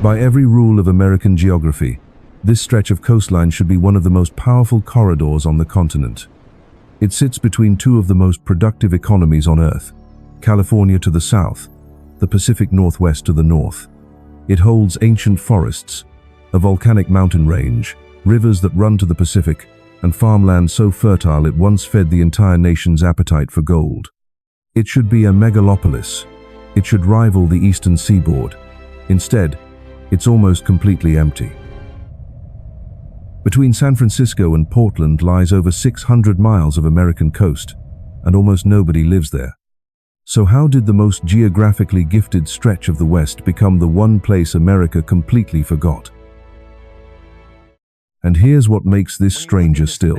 By every rule of American geography, this stretch of coastline should be one of the most powerful corridors on the continent. It sits between two of the most productive economies on Earth, California to the south, the Pacific Northwest to the north. It holds ancient forests, a volcanic mountain range, rivers that run to the Pacific, and farmland so fertile it once fed the entire nation's appetite for gold. It should be a megalopolis. It should rival the eastern seaboard. Instead, it's almost completely empty. Between San Francisco and Portland lies over 600 miles of American coast, and almost nobody lives there. So how did the most geographically gifted stretch of the West become the one place America completely forgot? And here's what makes this stranger still.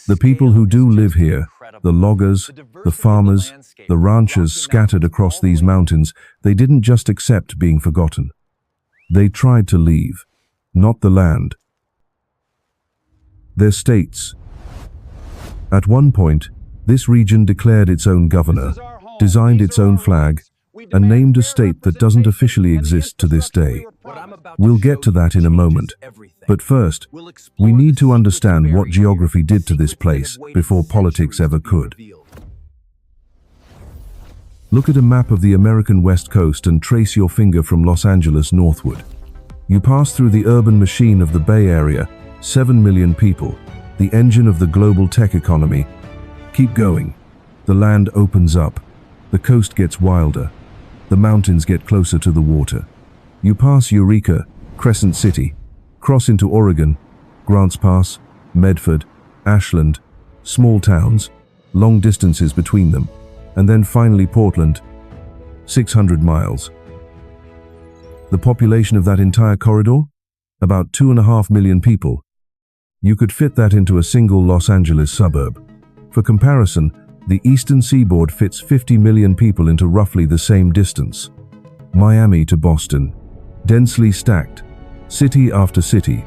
The people who do live here, the loggers, the farmers, the ranchers scattered across these mountains, they didn't just accept being forgotten. They tried to leave, not the land, their states. At one point, this region declared its own governor, designed its own flag, and named a state that doesn't officially exist to this day. We'll get to that in a moment, but first, we need to understand what geography did to this place before politics ever could. Look at a map of the American West Coast and trace your finger from Los Angeles northward. You pass through the urban machine of the Bay Area, 7 million people, the engine of the global tech economy. Keep going. The land opens up. The coast gets wilder. The mountains get closer to the water. You pass Eureka, Crescent City, cross into Oregon, Grants Pass, Medford, Ashland, small towns, long distances between them, and then finally Portland, 600 miles. The population of that entire corridor? About 2.5 million people. You could fit that into a single Los Angeles suburb. For comparison, the eastern seaboard fits 50 million people into roughly the same distance. Miami to Boston, densely stacked, city after city,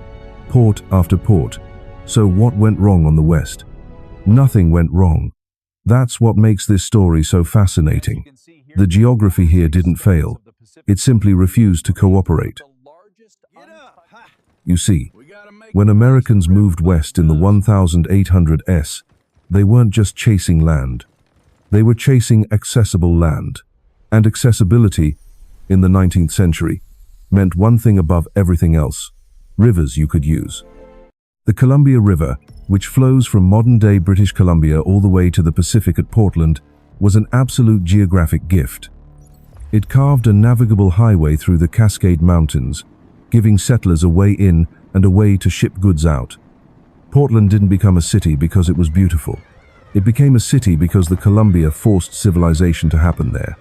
port after port. So what went wrong on the west? Nothing went wrong. That's what makes this story so fascinating. The geography here didn't fail. It simply refused to cooperate. You see, when Americans moved west in the 1800s, they weren't just chasing land. They were chasing accessible land. And accessibility, in the 19th century, meant one thing above everything else: rivers you could use. The Columbia River, which flows from modern-day British Columbia all the way to the Pacific at Portland, was an absolute geographic gift. It carved a navigable highway through the Cascade Mountains, giving settlers a way in and a way to ship goods out. Portland didn't become a city because it was beautiful. It became a city because the Columbia forced civilization to happen there.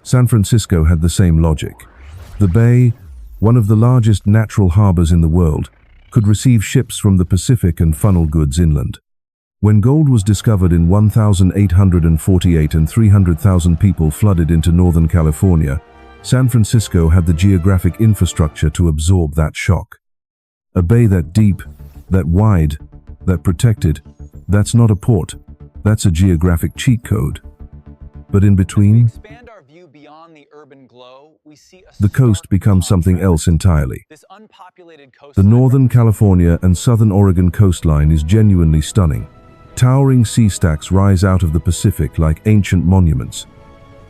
San Francisco had the same logic. The Bay, one of the largest natural harbors in the world, could receive ships from the Pacific and funnel goods inland. When gold was discovered in 1848 and 300,000 people flooded into Northern California, San Francisco had the geographic infrastructure to absorb that shock. A bay that deep, that wide, that protected, that's not a port, that's a geographic cheat code. But in between, the coast becomes something else entirely. The Northern California and Southern Oregon coastline is genuinely stunning. Towering sea stacks rise out of the Pacific like ancient monuments.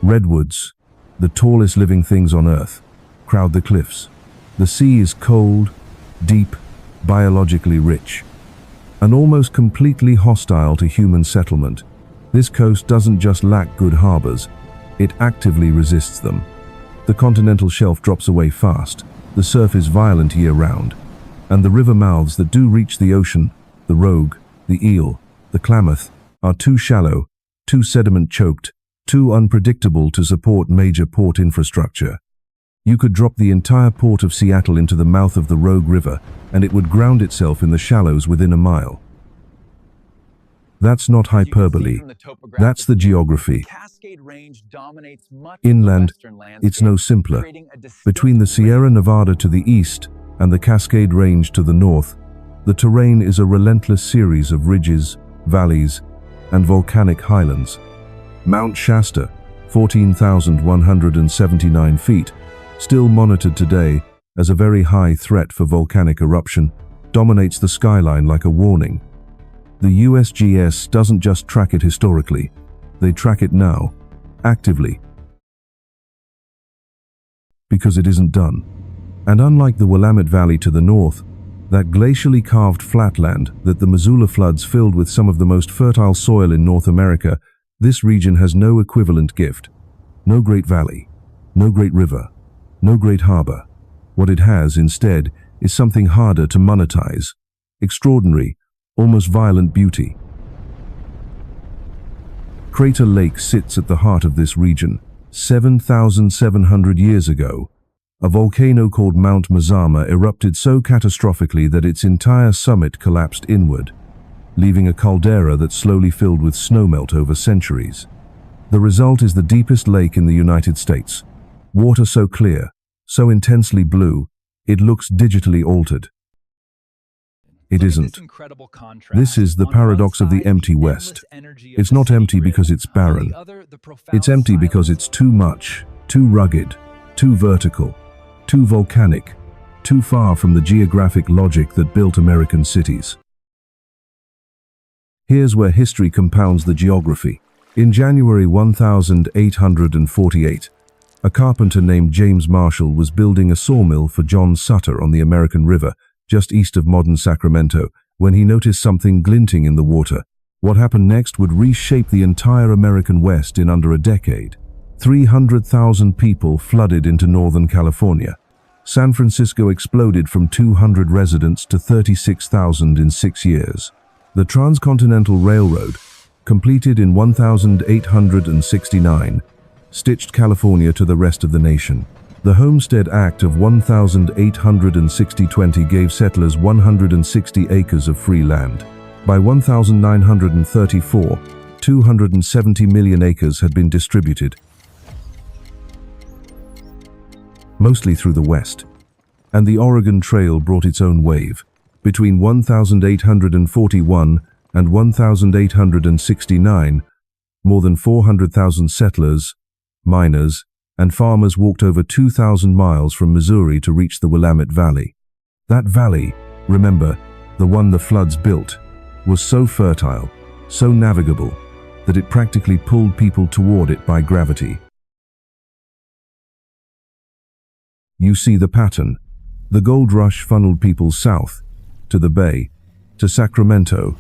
Redwoods, the tallest living things on Earth, crowd the cliffs. The sea is cold, deep, biologically rich, and almost completely hostile to human settlement. This coast doesn't just lack good harbors, it actively resists them. The continental shelf drops away fast, the surf is violent year-round, and the river mouths that do reach the ocean, the Rogue, the Eel, the Klamath, are too shallow, too sediment-choked, too unpredictable to support major port infrastructure. You could drop the entire port of Seattle into the mouth of the Rogue River, and it would ground itself in the shallows within a mile. That's not hyperbole. That's the geography. Inland, it's no simpler. Between the Sierra Nevada to the east and the Cascade Range to the north, the terrain is a relentless series of ridges, valleys, and volcanic highlands. Mount Shasta, 14,179 feet, still monitored today, as a very high threat for volcanic eruption, dominates the skyline like a warning. The USGS doesn't just track it historically, they track it now, actively. Because it isn't done. And unlike the Willamette Valley to the north, that glacially carved flatland that the Missoula floods filled with some of the most fertile soil in North America, this region has no equivalent gift. No great valley, no great river, no great harbor. What it has, instead, is something harder to monetize. Extraordinary, almost violent beauty. Crater Lake sits at the heart of this region. 7,700 years ago, a volcano called Mount Mazama erupted so catastrophically that its entire summit collapsed inward, leaving a caldera that slowly filled with snowmelt over centuries. The result is the deepest lake in the United States. Water so clear, so intensely blue, it looks digitally altered. It isn't. This is the paradox of the empty West. It's not empty because it's barren. It's empty because it's too much, too rugged, too vertical, too volcanic, too far from the geographic logic that built American cities. Here's where history compounds the geography. In January 1848, a carpenter named James Marshall was building a sawmill for John Sutter on the American River, just east of modern Sacramento, when he noticed something glinting in the water. What happened next would reshape the entire American West in under a decade. 300,000 people flooded into Northern California. San Francisco exploded from 200 residents to 36,000 in 6 years. The Transcontinental Railroad, completed in 1869, stitched California to the rest of the nation. The Homestead Act of 1860 gave settlers 160 acres of free land. By 1934, 270 million acres had been distributed, mostly through the West. And the Oregon Trail brought its own wave. Between 1841 and 1869, more than 400,000 settlers, miners, and farmers walked over 2,000 miles from Missouri to reach the Willamette Valley. That valley, remember, the one the floods built, was so fertile, so navigable, that it practically pulled people toward it by gravity. You see the pattern. The gold rush funneled people south, to the Bay, to Sacramento,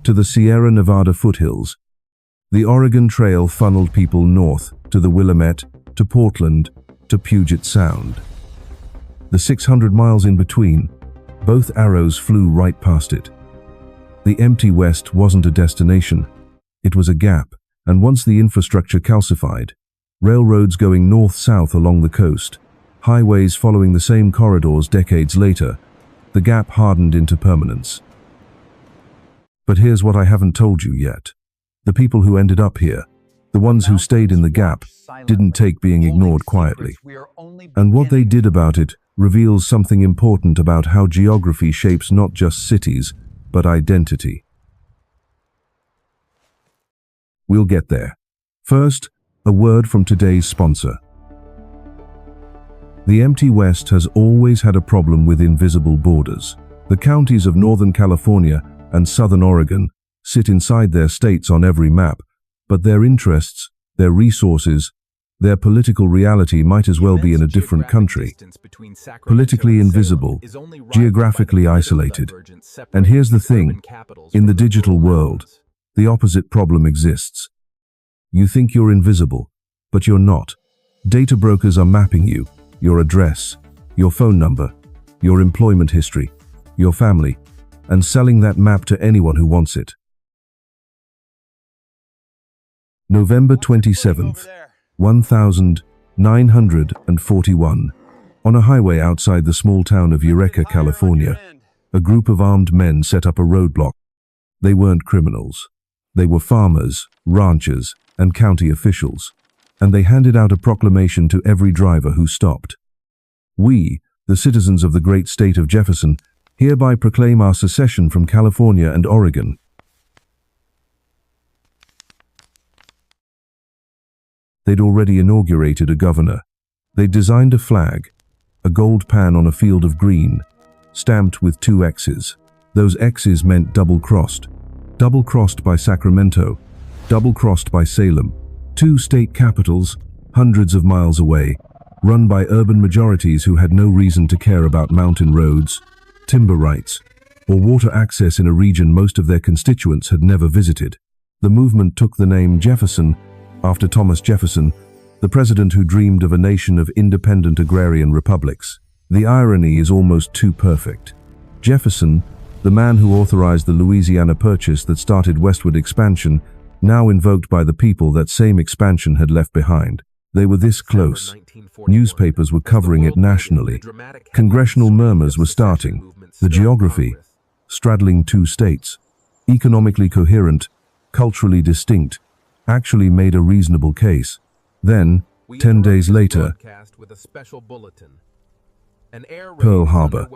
to the Sierra Nevada foothills. The Oregon Trail funneled people north, to the Willamette, to Portland, to Puget Sound. The 600 miles in between, both arrows flew right past it. The empty West wasn't a destination, it was a gap, and once the infrastructure calcified, railroads going north-south along the coast, highways following the same corridors decades later, the gap hardened into permanence. But here's what I haven't told you yet. The people who ended up here, the ones who stayed in the gap, didn't take being ignored quietly. And what they did about it reveals something important about how geography shapes not just cities, but identity. We'll get there. First, a word from today's sponsor. The empty West has always had a problem with invisible borders. The counties of Northern California and Southern Oregon sit inside their states on every map, but their interests, their resources, their political reality might as well be in a different country. Politically invisible, geographically isolated. And here's the thing, in the digital world, the opposite problem exists. You think you're invisible, but you're not. Data brokers are mapping you, your address, your phone number, your employment history, your family, and selling that map to anyone who wants it. November 27th, 1941. On a highway outside the small town of Eureka, California, a group of armed men set up a roadblock. They weren't criminals. They were farmers, ranchers, and county officials, and they handed out a proclamation to every driver who stopped. We, the citizens of the great state of Jefferson, hereby proclaim our secession from California and Oregon. They'd already inaugurated a governor. They'd designed a flag, a gold pan on a field of green, stamped with 2 X's. Those X's meant double-crossed. Double-crossed by Sacramento, double-crossed by Salem. 2 state capitals, hundreds of miles away, run by urban majorities who had no reason to care about mountain roads, timber rights, or water access in a region most of their constituents had never visited. The movement took the name Jefferson after Thomas Jefferson, the president who dreamed of a nation of independent agrarian republics. The irony is almost too perfect. Jefferson, the man who authorized the Louisiana Purchase that started westward expansion, now invoked by the people that same expansion had left behind. They were this close. Newspapers were covering it nationally. Congressional murmurs were starting. The geography, straddling 2 states, economically coherent, culturally distinct, actually made a reasonable case. Then, 10 days later, Pearl Harbor.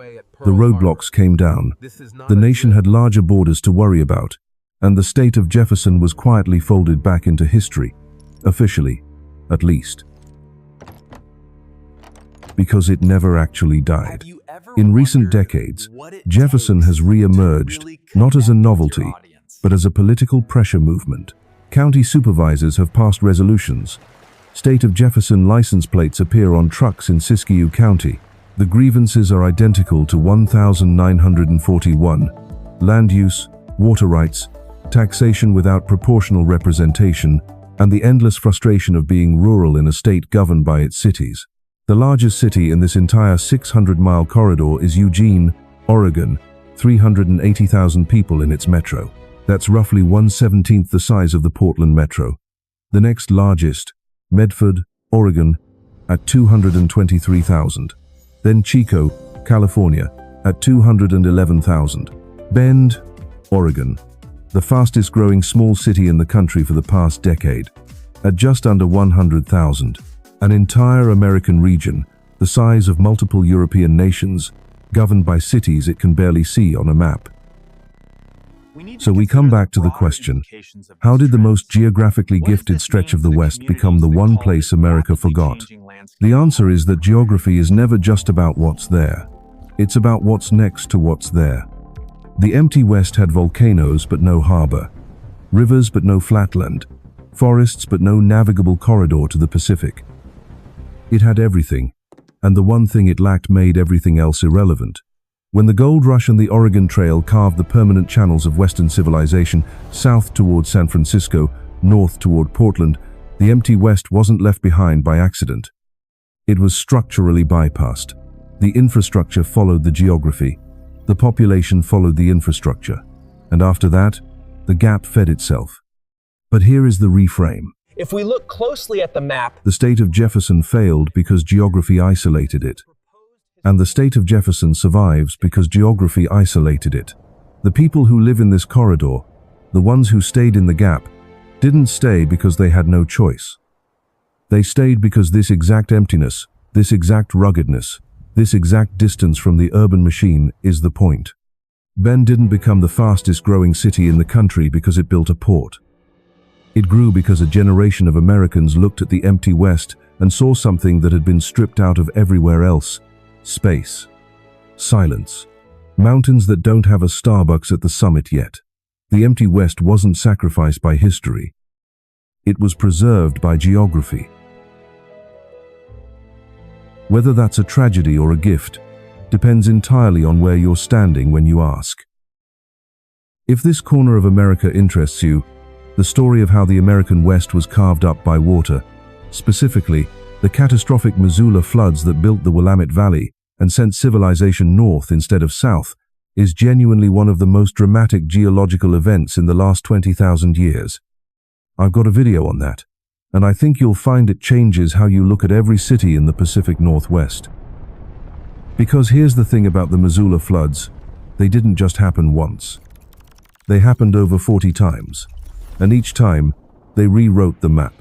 The roadblocks came down. The nation had larger borders to worry about, and the state of Jefferson was quietly folded back into history, officially, at least. Because it never actually died. In recent decades, Jefferson has re-emerged, not as a novelty, but as a political pressure movement. County supervisors have passed resolutions. State of Jefferson license plates appear on trucks in Siskiyou County. The grievances are identical to 1,941. Land use, water rights, taxation without proportional representation, and the endless frustration of being rural in a state governed by its cities. The largest city in this entire 600-mile corridor is Eugene, Oregon, 380,000 people in its metro. That's roughly 1/17 the size of the Portland metro. The next largest, Medford, Oregon, at 223,000. Then Chico, California, at 211,000. Bend, Oregon, the fastest growing small city in the country for the past decade, at just under 100,000. An entire American region, the size of multiple European nations, governed by cities it can barely see on a map. So we come back to the question, how did the most geographically gifted stretch of the West become the one place America forgot? The answer is that geography is never just about what's there. It's about what's next to what's there. The empty West had volcanoes but no harbor, rivers but no flatland, forests but no navigable corridor to the Pacific. It had everything, and the one thing it lacked made everything else irrelevant. When the gold rush and the Oregon Trail carved the permanent channels of Western civilization south toward San Francisco, north toward Portland, the empty West wasn't left behind by accident. It was structurally bypassed. The infrastructure followed the geography. The population followed the infrastructure. And after that, the gap fed itself. But here is the reframe. If we look closely at the map, The state of Jefferson failed because geography isolated it. And the state of Jefferson survives because geography isolated it. The people who live in this corridor, the ones who stayed in the gap, didn't stay because they had no choice. They stayed because this exact emptiness, this exact ruggedness, this exact distance from the urban machine is the point. Bend didn't become the fastest growing city in the country because it built a port. It grew because a generation of Americans looked at the empty West and saw something that had been stripped out of everywhere else: space, silence, mountains that don't have a Starbucks at the summit yet. The empty West wasn't sacrificed by history. It was preserved by geography. Whether that's a tragedy or a gift depends entirely on where you're standing when you ask. If this corner of America interests you, the story of how the American West was carved up by water, specifically the catastrophic Missoula floods that built the Willamette Valley and sent civilization north instead of south, is genuinely one of the most dramatic geological events in the last 20,000 years. I've got a video on that, and I think you'll find it changes how you look at every city in the Pacific Northwest. Because here's the thing about the Missoula floods, they didn't just happen once. They happened over 40 times, and each time, they rewrote the map.